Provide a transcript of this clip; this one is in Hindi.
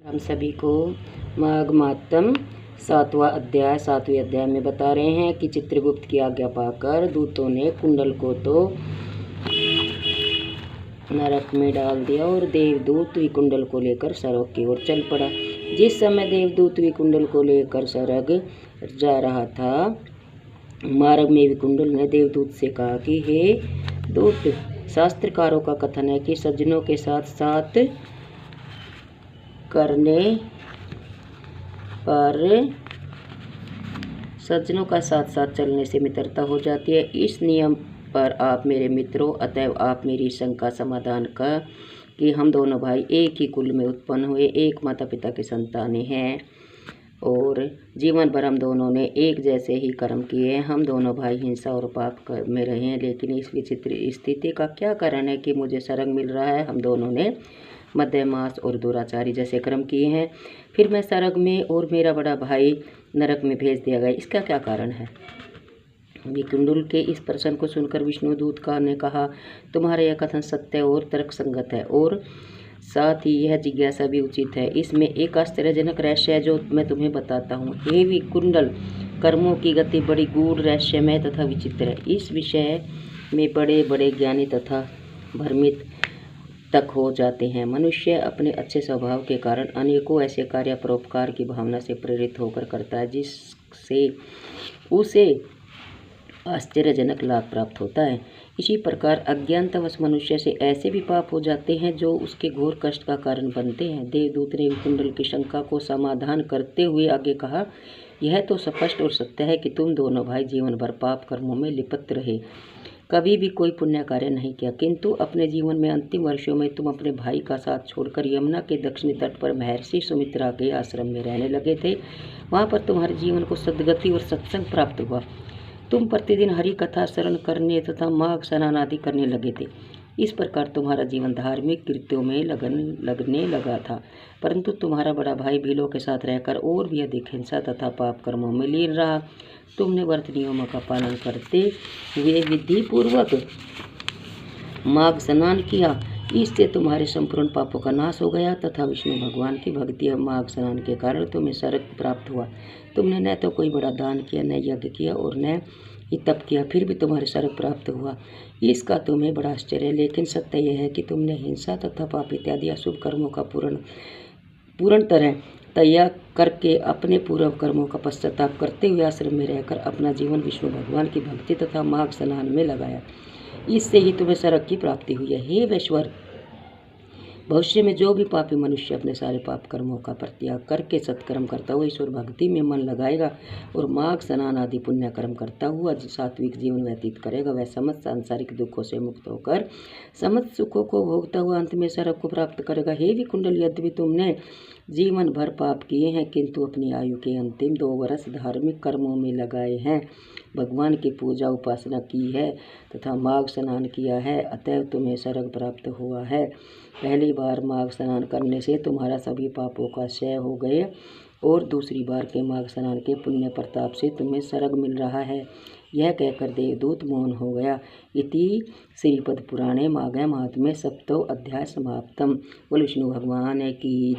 हम सभी को माघ मातम 7वें अध्याय में बता रहे हैं कि चित्रगुप्त की आज्ञा पाकर दूतों ने कुंडल को तो नरक में डाल दिया और देवदूत विकुंडल को लेकर सरग की ओर चल पड़ा। जिस समय देवदूत विकुंडल को लेकर सरग जा रहा था, मार्ग में विकुंडल ने देवदूत से कहा कि हे दूत, शास्त्रकारों का कथन है कि सज्जनों के साथ साथ करने पर सज्जनों का साथ साथ चलने से मित्रता हो जाती है। इस नियम पर आप मेरे मित्रों, अतएव आप मेरी शंका समाधान का कि हम दोनों भाई एक ही कुल में उत्पन्न हुए, एक माता पिता के संतानें हैं और जीवन भर हम दोनों ने एक जैसे ही कर्म किए हैं। हम दोनों भाई हिंसा और पाप में रहे हैं, लेकिन इस विचित्र स्थिति का क्या कारण है कि मुझे सरग मिल रहा है? हम दोनों ने मध्यमास और दुराचारी जैसे कर्म किए हैं, फिर मैं सरग में और मेरा बड़ा भाई नरक में भेज दिया गया। इसका क्या कारण है? विकुंडल के इस प्रश्न को सुनकर विष्णुदूत का ने कहा, तुम्हारा यह कथन सत्य और तर्कसंगत है और साथ ही यह जिज्ञासा भी उचित है। इसमें एक आश्चर्यजनक रहस्य है जो मैं तुम्हें बताता हूँ। हे विकुंडल, कर्मों की गति बड़ी गूढ़, रहस्यमय तथा विचित्र है। इस विषय में बड़े बड़े ज्ञानी तथा भ्रमित तक हो जाते हैं। मनुष्य अपने अच्छे स्वभाव के कारण अनेकों ऐसे कार्य परोपकार की भावना से प्रेरित होकर करता है जिससे उसे आश्चर्यजनक लाभ प्राप्त होता है। इसी प्रकार अज्ञानतावश मनुष्य से ऐसे भी पाप हो जाते हैं जो उसके घोर कष्ट का कारण बनते हैं। देवदूत ने विकुंडल की शंका को समाधान करते हुए आगे कहा, यह तो स्पष्ट और सत्य है कि तुम दोनों भाई जीवन भर पाप कर्मों में लिप्त रहे, कभी भी कोई पुण्य कार्य नहीं किया, किंतु अपने जीवन में अंतिम वर्षों में तुम अपने भाई का साथ छोड़कर यमुना के दक्षिणी तट पर महर्षि सुमित्रा के आश्रम में रहने लगे थे। वहाँ पर तुम्हारे जीवन को सद्गति और सत्संग प्राप्त हुआ। तुम प्रतिदिन हरि कथा श्रवण करने तथा माघ स्नान आदि करने लगे थे। इस प्रकार तुम्हारा जीवन धार्मिक कृत्यों में लगने लगा था, परंतु तुम्हारा बड़ा भाई भीलों के साथ रहकर और भी अधिक हिंसा तथा पाप कर्मों में लीन रहा। तुमने व्रत नियमों का पालन करते हुए विधि पूर्वक माघ स्नान किया, इससे तुम्हारे संपूर्ण पापों का नाश हो गया तथा विष्णु भगवान की भक्ति और माघ स्नान के कारण तुम्हें स्वर्ग प्राप्त हुआ। तुमने न तो कोई बड़ा दान किया, न यज्ञ किया और न ही तप किया, फिर भी तुम्हारे स्वर्ग प्राप्त हुआ। इसका तुम्हें बड़ा आश्चर्य है, लेकिन सत्य यह है कि तुमने हिंसा तथा पाप इत्यादि अशुभ कर्मों का पूर्ण तरह त्याग करके अपने पूर्व कर्मों का पश्चाताप करते हुए आश्रम में रहकर अपना जीवन विष्णु भगवान की भक्ति तथा माघ स्नान में लगाया। इससे ही तुम्हें स्वर्ग की प्राप्ति हुई है। हे वैश्वर, भविष्य में जो भी पापी मनुष्य अपने सारे पाप कर्मों का परित्याग करके सत्कर्म करता हुआ ईश्वर भक्ति में मन लगाएगा और माघ स्नान आदि पुण्य कर्म करता हुआ सात्विक जीवन व्यतीत करेगा, वह समस्त सांसारिक दुखों से मुक्त होकर समस्त सुखों को भोगता हुआ अंत में स्वर्ग को प्राप्त करेगा। हे विकुंडल, यद्यपि तुमने जीवन भर पाप किए हैं, किंतु अपनी आयु के अंतिम 2 वर्ष धार्मिक कर्मों में लगाए हैं, भगवान की पूजा उपासना की है तथा माघ स्नान किया है, अतएव तुम्हें स्वर्ग प्राप्त हुआ है। पहली बार माघ स्नान करने से तुम्हारा सभी पापों का क्षय हो गए और दूसरी बार के माघ स्नान के पुण्य प्रताप से तुम्हें स्वर्ग मिल रहा है। यह कहकर देवदूत मौन हो गया। इति श्रीपद पुराणे माघ महात्म्ये 7वां अध्याय समाप्तम। बोल विष्णु भगवान की